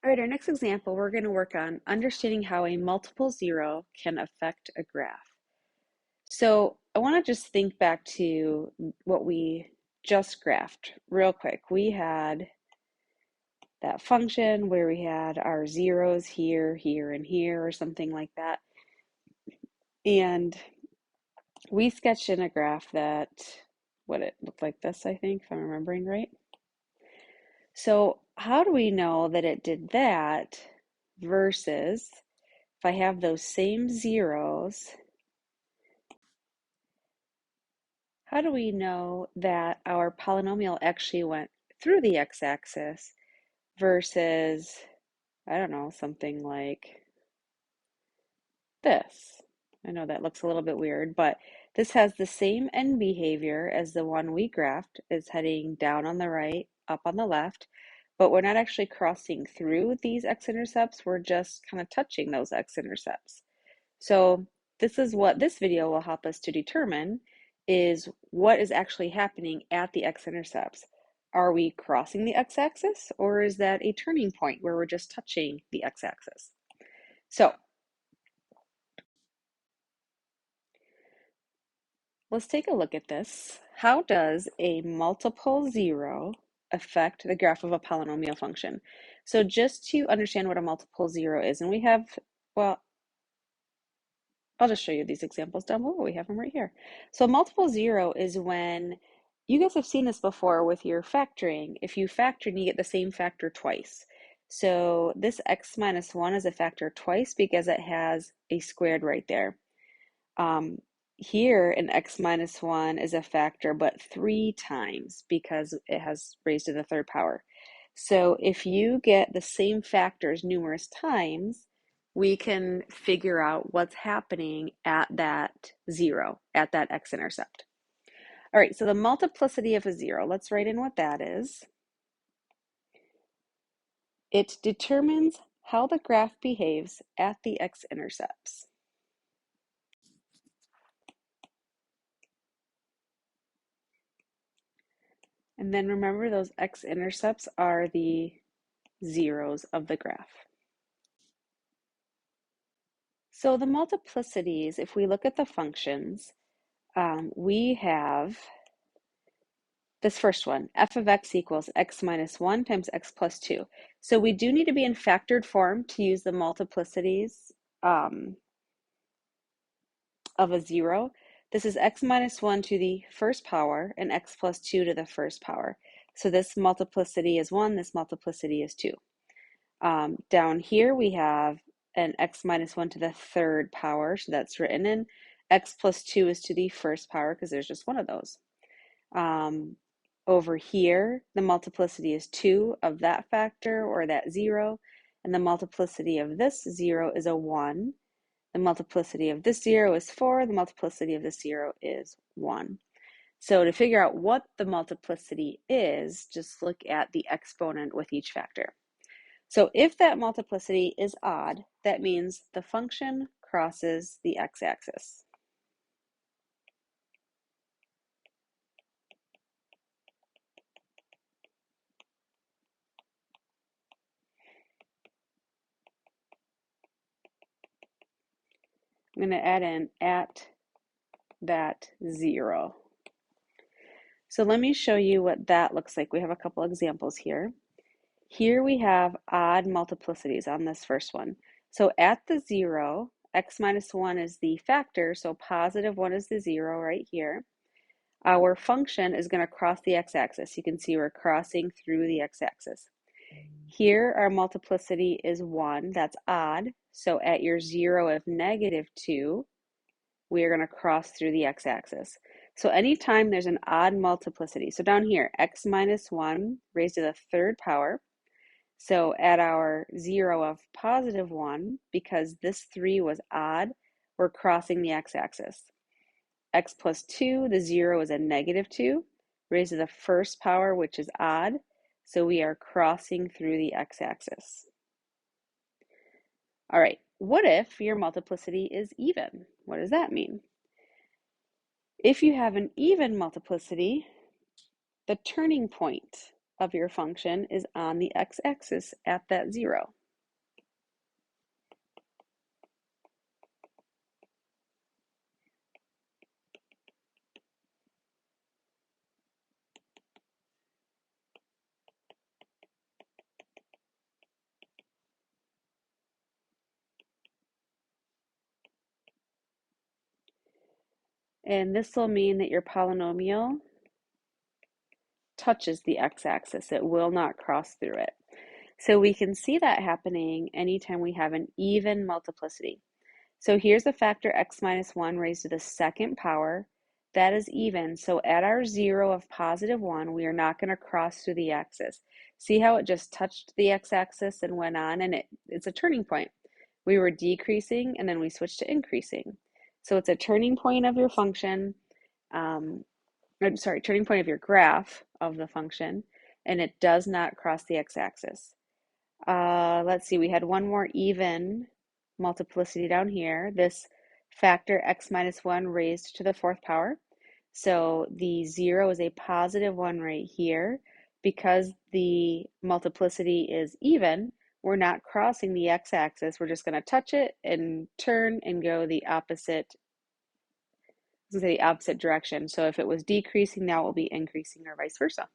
All right, our next example, we're going to work on understanding how a multiple zero can affect a graph. So I want to just think back to what we just graphed real quick. We had that function where we had our zeros here, here, and here, or something like that. And we sketched in a graph that, what it looked like this, I think, if I'm remembering right. So how do we know that it did that versus if I have those same zeros, how do we know that our polynomial actually went through the x-axis versus, I don't know, something like this? I know that looks a little bit weird, but this has the same end behavior as the one we graphed. It's heading down on the right, up on the left, but we're not actually crossing through these x-intercepts. We're just kind of touching those x-intercepts. So this is what this video will help us to determine is what is actually happening at the x-intercepts. Are we crossing the x-axis, or is that a turning point where we're just touching the x-axis? So let's take a look at this. How does a multiple zero affect the graph of a polynomial function? So just to understand what a multiple zero is, and we have, well, I'll just show you these examples down below. We have them right here. So multiple zero is when, you guys have seen this before with your factoring. If you factor and you get the same factor twice. So this x minus 1 is a factor twice because it has a squared right there. Here, an x minus 1 is a factor, but 3 times because it has raised to the third power. So if you get the same factors numerous times, we can figure out what's happening at that zero, at that x-intercept. All right, so the multiplicity of a zero, let's write in what that is. It determines how the graph behaves at the x-intercepts. And then remember, those x-intercepts are the zeros of the graph. So the multiplicities, if we look at the functions, we have this first one, f of x equals x minus 1 times x plus 2. So we do need to be in factored form to use the multiplicities of a zero. This is x minus 1 to the first power and x plus 2 to the first power. So this multiplicity is 1, this multiplicity is 2. Down here we have an x minus 1 to the third power, so that's written in. X plus 2 is to the first power because there's just one of those. Over here, the multiplicity is 2 of that factor or that 0, and the multiplicity of this 0 is a 1. The multiplicity of this 0 is 4, the multiplicity of this 0 is 1. So to figure out what the multiplicity is, just look at the exponent with each factor. So if that multiplicity is odd, that means the function crosses the x-axis. I'm going to add in at that 0. So let me show you what that looks like. We have a couple examples here. Here we have odd multiplicities on this first one. So at the 0, x minus 1 is the factor, so positive 1 is the 0 right here. Our function is going to cross the x-axis. You can see we're crossing through the x-axis. Here our multiplicity is 1, that's odd. So at your 0 of negative 2, we are going to cross through the x-axis. So anytime there's an odd multiplicity, so down here, x minus 1 raised to the third power. So at our 0 of positive 1, because this 3 was odd, we're crossing the x-axis. X plus 2, the 0 is a negative 2, raised to the first power, which is odd. So we are crossing through the x-axis. All right, what if your multiplicity is even? What does that mean? If you have an even multiplicity, the turning point of your function is on the x-axis at that 0. And this will mean that your polynomial touches the x-axis. It will not cross through it. So we can see that happening anytime we have an even multiplicity. So here's a factor x minus 1 raised to the second power. That is even. So at our 0 of positive 1, we are not going to cross through the axis. See how it just touched the x-axis and went on, and it's a turning point. We were decreasing, and then we switched to increasing. So it's a turning point of your function, turning point of your graph of the function, and it does not cross the x-axis. Let's see, we had one more even multiplicity down here, this factor x minus 1 raised to the fourth power. So the 0 is a positive 1 right here. Because the multiplicity is even, we're not crossing the x-axis. We're just going to touch it and turn and go the opposite, the opposite direction. So if it was decreasing, now it will be increasing, or vice versa.